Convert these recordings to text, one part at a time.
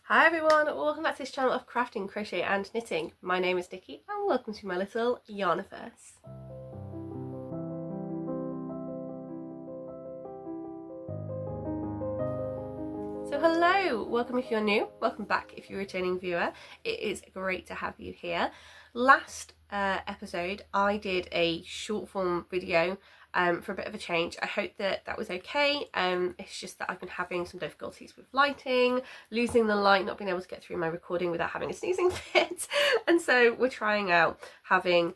Hi everyone, welcome back to this channel of crafting, crochet and knitting. My name is Nikki and welcome to my little yarniverse. So hello, welcome if you're new, welcome back if you're a returning viewer. It is great to have you here. Last episode I did a short form video for a bit of a change. I hope that that was okay. It's just that I've been having some difficulties with lighting, losing the light, not being able to get through my recording without having a sneezing fit, and so we're trying out having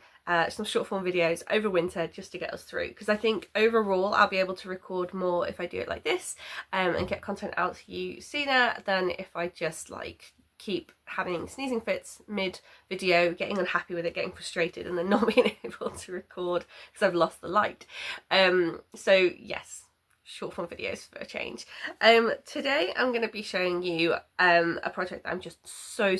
some short form videos over winter just to get us through, because I think overall I'll be able to record more if I do it like this and get content out to you sooner than if I just like keep having sneezing fits mid video, getting unhappy with it, getting frustrated, and then not being able to record because I've lost the light. So yes, short form videos for a change. Today I'm going to be showing you a project that I'm just so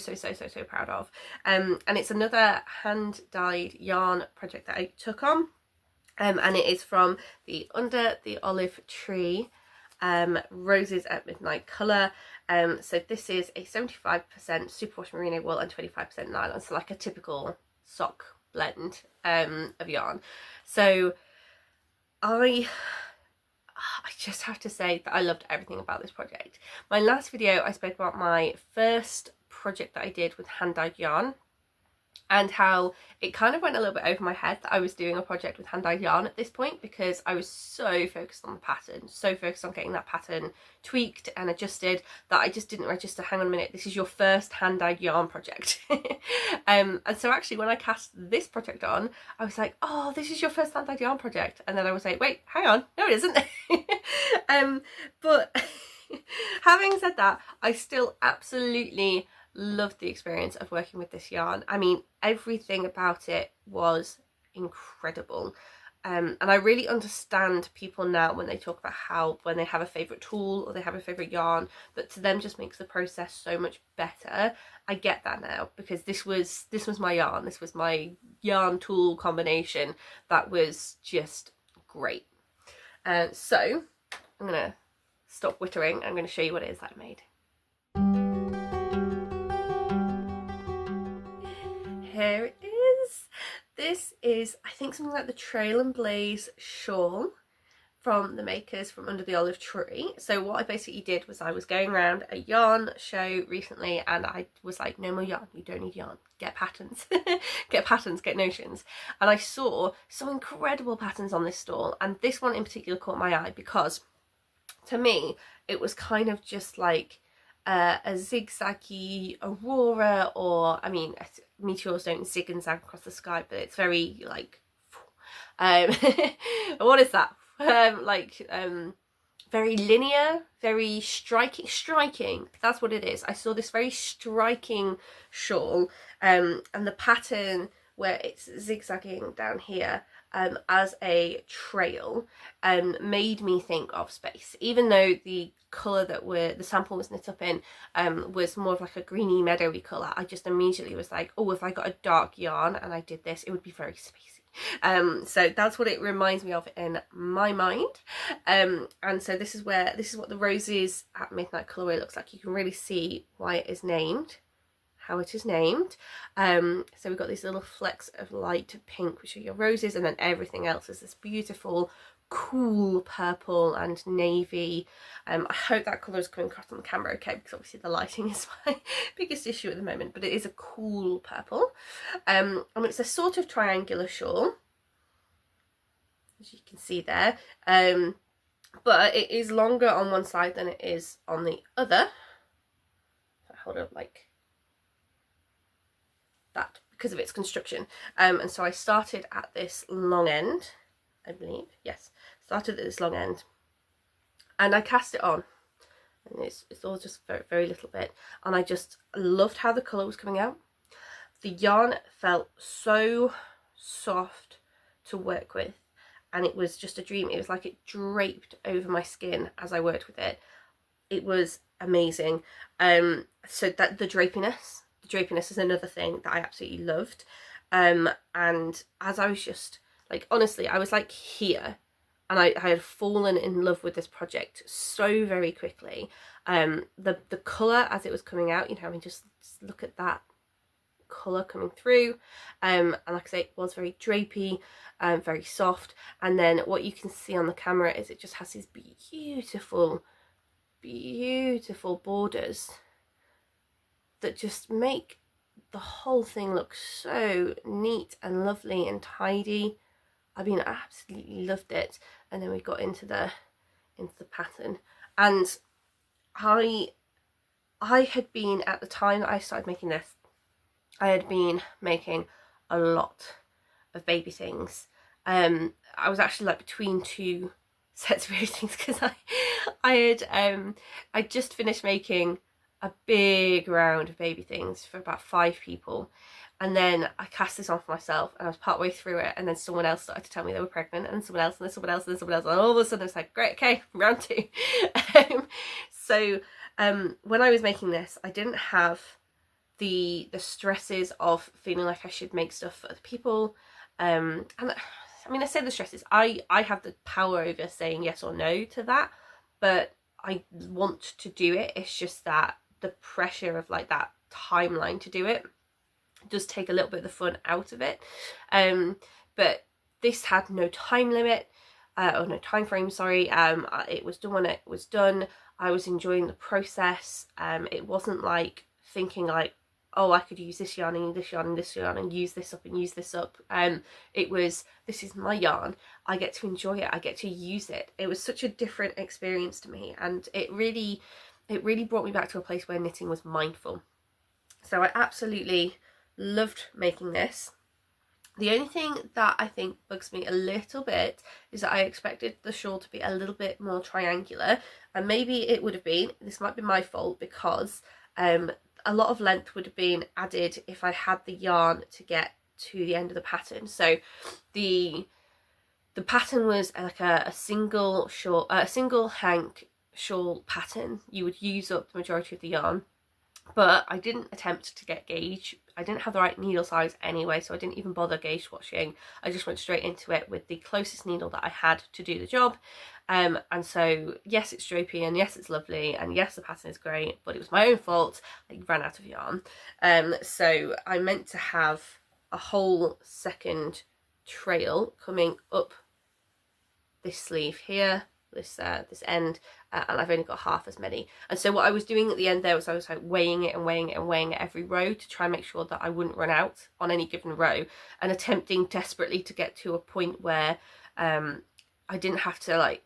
proud of, and it's another hand dyed yarn project that I took on, and it is from the Under the Olive Tree Roses at Midnight colour. So this is a 75% superwash merino wool and 25% nylon, so like a typical sock blend of yarn. So I just have to say that I loved everything about this project. My last video I spoke about my first project that I did with hand dyed yarn, and how it kind of went a little bit over my head that I was doing a project with hand dyed yarn at this point, because I was so focused on the pattern, so focused on getting that pattern tweaked and adjusted, that I just didn't register, hang on a minute, this is your first hand dyed yarn project. And so actually when I cast this project on, I was like, oh, this is your first hand dyed yarn project, and then I was like, wait, hang on, no it isn't. But having said that, I still absolutely loved the experience of working with this yarn. I mean, everything about it was incredible. And I really understand people now when they talk about how when they have a favourite tool or they have a favourite yarn, that to them just makes the process so much better. I get that now, because this was my yarn. This was my yarn tool combination that was just great. So I'm going to stop wittering. I'm going to show you what it is that I made. Here it is. This is, I think, something like the Trail and Blaze Shawl from the makers from Under the Olive Tree. So what I basically did was I was going around a yarn show recently and I was like, no more yarn, you don't need yarn, get patterns. Get patterns, get notions. And I saw some incredible patterns on this stall, and this one in particular caught my eye because to me it was kind of just like a zigzaggy aurora, or I mean meteors don't zig and zag across the sky, but it's very like what is that, very linear, very striking, that's what it is. I saw this very striking shawl, and the pattern where it's zigzagging down here as a trail made me think of space, even though the colour that the sample was knit up in was more of like a greeny meadowy colour. I just immediately was like, oh, if I got a dark yarn and I did this, it would be very spacey. So that's what it reminds me of in my mind. And so this is what the Roses at Midnight colourway looks like. You can really see why it is named, how it is named. So we've got these little flecks of light pink, which are your roses, and then everything else is this beautiful cool purple and navy. I hope that colour is coming across on the camera okay, because obviously the lighting is my biggest issue at the moment, but it is a cool purple. And it's a sort of triangular shawl, as you can see there, but it is longer on one side than it is on the other. If I hold it up like that, because of its construction. And so I started at this long end, I believe, yes, started at this long end, and I cast it on, and it's all just very little bit, and I just loved how the colour was coming out. The yarn felt so soft to work with, and it was just a dream. It was like it draped over my skin as I worked with it. It was amazing. So that the drapiness is another thing that I absolutely loved. And as I was just like, honestly, I was like here, and I had fallen in love with this project so very quickly. The colour as it was coming out, you know, I mean, just look at that colour coming through, and like I say, it was very drapey, very soft. And then what you can see on the camera is it just has these beautiful borders that just make the whole thing look so neat and lovely and tidy. I mean, I absolutely loved it. And then we got into the pattern, and I had been, at the time that I started making this, I had been making a lot of baby things. I was actually like between two sets of baby things, because I just finished making a big round of baby things for about 5 people, and then I cast this on for myself, and I was partway through it, and then someone else started to tell me they were pregnant, and someone else, and then someone else, and then someone else, and all of a sudden I was like, great, okay, round 2. So when I was making this, I didn't have the stresses of feeling like I should make stuff for other people, and I mean, I say the stresses, I have the power over saying yes or no to that, but I want to do it. It's just that the pressure of like that timeline to do it does take a little bit of the fun out of it. But this had no time limit, or no time frame, sorry. It was done when it was done. I was enjoying the process. It wasn't like thinking like, oh, I could use this yarn and this yarn and this yarn and use this up and use this up. It was, this is my yarn, I get to enjoy it, I get to use it. It was such a different experience to me, and it really brought me back to a place where knitting was mindful. So I absolutely loved making this. The only thing that I think bugs me a little bit is that I expected the shawl to be a little bit more triangular, and maybe it would have been, this might be my fault, because a lot of length would have been added if I had the yarn to get to the end of the pattern. So the pattern was like a single shawl, a single hank shawl pattern. You would use up the majority of the yarn, but I didn't attempt to get gauge. I didn't have the right needle size anyway, so I didn't even bother gauge swatching. I just went straight into it with the closest needle that I had to do the job. And so yes, it's drapey, and yes, it's lovely, and yes, the pattern is great, but it was my own fault. I ran out of yarn. So I meant to have a whole second trail coming up this sleeve here, this end, and I've only got half as many. And so what I was doing at the end there was I was like weighing it and weighing it and weighing it every row to try and make sure that I wouldn't run out on any given row, and attempting desperately to get to a point where I didn't have to like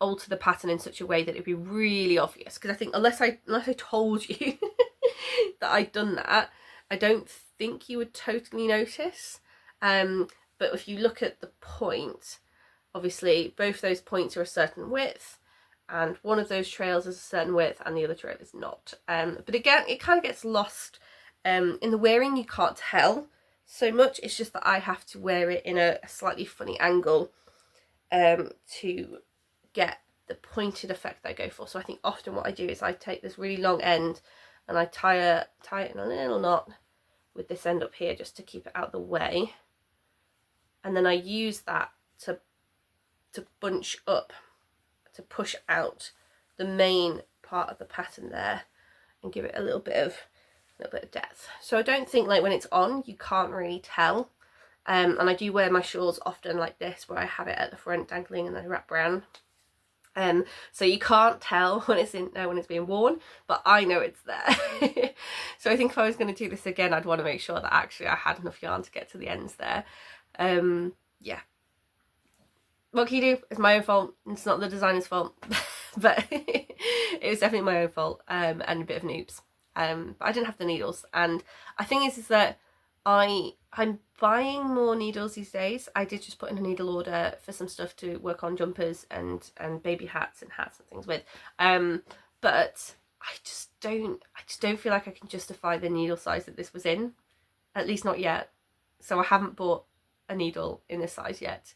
alter the pattern in such a way that it'd be really obvious, because I think unless I told you that I'd done that, I don't think you would totally notice. But if you look at the point, obviously both those points are a certain width, and one of those trails is a certain width and the other trail is not. But again, it kind of gets lost in the wearing. You can't tell so much, it's just that I have to wear it in a slightly funny angle to get the pointed effect that I go for. So I think often what I do is I take this really long end and I tie it in a little knot with this end up here just to keep it out of the way, and then I use that to bunch up, to push out the main part of the pattern there and give it a little bit of depth. So I don't think like when it's on you can't really tell. And I do wear my shawls often like this, where I have it at the front dangling and then wrap around. So you can't tell when it's in there, when it's being worn, but I know it's there. So I think if I was going to do this again, I'd want to make sure that actually I had enough yarn to get to the ends there. Yeah. What can you do? It's my own fault. It's not the designer's fault. But it was definitely my own fault, and a bit of noobs. But I didn't have the needles, and I think is that I'm buying more needles these days. I did just put in a needle order for some stuff to work on jumpers and baby hats and things with. But I just don't feel like I can justify the needle size that this was in, at least not yet. So I haven't bought a needle in this size yet.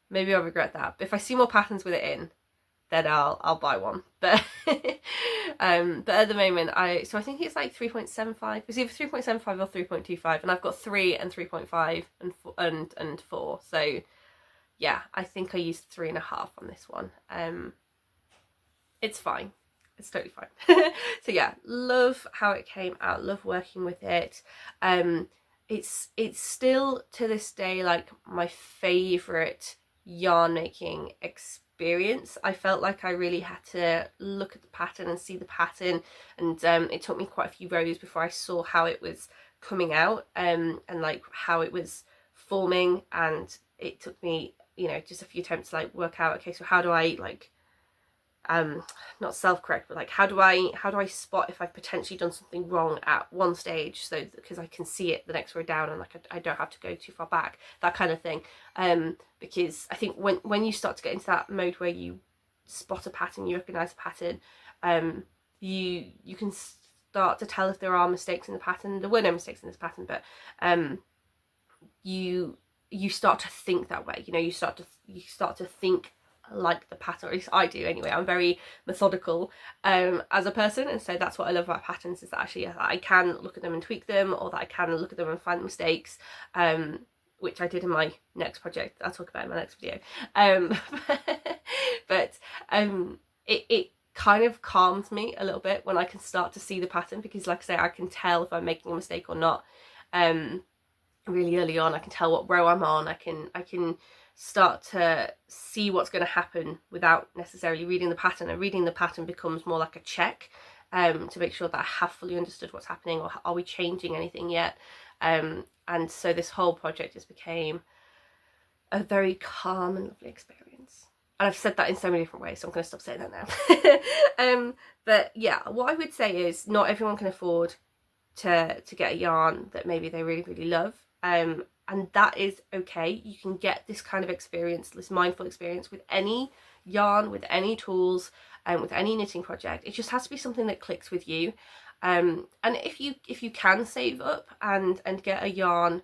Maybe I'll regret that. But if I see more patterns with it in, then I'll buy one. But but at the moment I think it's like 3.75. It's either 3.75 or 3.25, and I've got 3 and 3.5 and 4. So yeah, I think I used 3.5 on this one. It's fine. It's totally fine. So yeah, love how it came out, love working with it. It's still to this day like my favourite yarn making experience. I felt like I really had to look at the pattern and see the pattern, and it took me quite a few rows before I saw how it was coming out, and like how it was forming, and it took me, you know, just a few attempts to like work out, okay, so how do I like not self-correct, but like how do I spot if I've potentially done something wrong at one stage, so because I can see it the next row down, and like I don't have to go too far back, that kind of thing. Because I think when you start to get into that mode where you spot a pattern, you recognize a pattern, you can start to tell if there are mistakes in the pattern. There were no mistakes in this pattern, but you start to think that way, you know, you start to think like the pattern, or at least I do anyway. I'm very methodical as a person, and so that's what I love about patterns, is that actually I can look at them and tweak them, or that I can look at them and find mistakes, which I did in my next project I'll talk about in my next video. But it kind of calms me a little bit when I can start to see the pattern, because like I say, I can tell if I'm making a mistake or not. Really early on, I can tell what row I'm on. I can start to see what's going to happen without necessarily reading the pattern, and reading the pattern becomes more like a check to make sure that I have fully understood what's happening, or are we changing anything yet. And so this whole project just became a very calm and lovely experience. And I've said that in so many different ways, so I'm going to stop saying that now. But yeah, what I would say is not everyone can afford to get a yarn that maybe they really, really love. And that is okay. You can get this kind of experience, this mindful experience, with any yarn, with any tools, and with any knitting project. It just has to be something that clicks with you. And if you can save up and get a yarn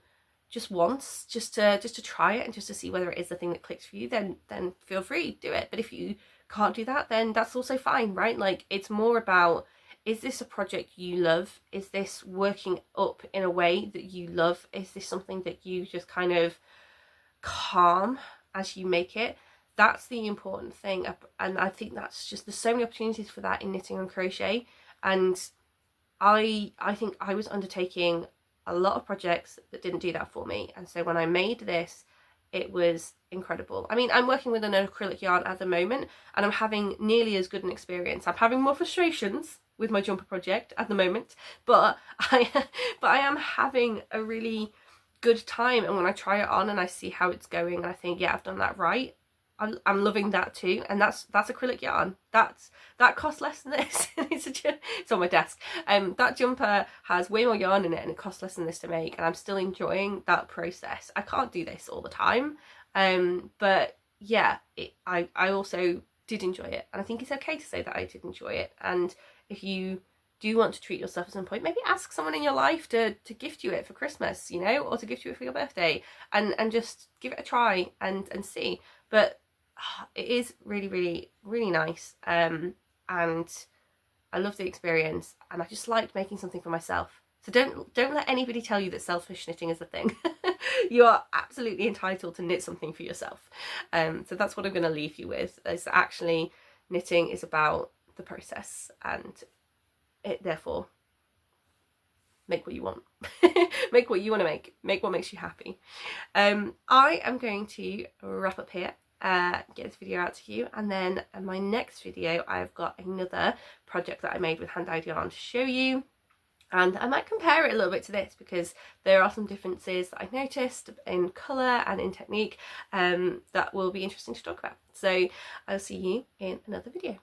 just once, just to try it and just to see whether it is the thing that clicks for you, then feel free, do it. But if you can't do that, then that's also fine, right? Like, it's more about, is this a project you love? Is this working up in a way that you love? Is this something that you just kind of calm as you make it? That's the important thing. And I think that's just, there's so many opportunities for that in knitting and crochet. And I think I was undertaking a lot of projects that didn't do that for me. And so when I made this, it was incredible. I mean, I'm working with an acrylic yarn at the moment, and I'm having nearly as good an experience. I'm having more frustrations with my jumper project at the moment, but I am having a really good time. And when I try it on and I see how it's going, and I think, yeah, I've done that right, I'm loving that too. And that's acrylic yarn. That costs less than this. It's on my desk. That jumper has way more yarn in it, and it costs less than this to make, and I'm still enjoying that process. I can't do this all the time, but yeah, I also did enjoy it, and I think it's okay to say that I did enjoy it. And if you do want to treat yourself at some point, maybe ask someone in your life to gift you it for Christmas, you know, or to gift you it for your birthday, and just give it a try and see. But it is really, really, really nice, and I love the experience, and I just liked making something for myself. So don't let anybody tell you that selfish knitting is a thing. You are absolutely entitled to knit something for yourself. So that's what I'm going to leave you with, is actually knitting is about the process, and it therefore, make what you want. Make what you want to make what makes you happy. I am going to wrap up here, get this video out to you, and then in my next video I've got another project that I made with hand-dyed yarn to show you, and I might compare it a little bit to this, because there are some differences that I noticed in colour and in technique that will be interesting to talk about. So I'll see you in another video.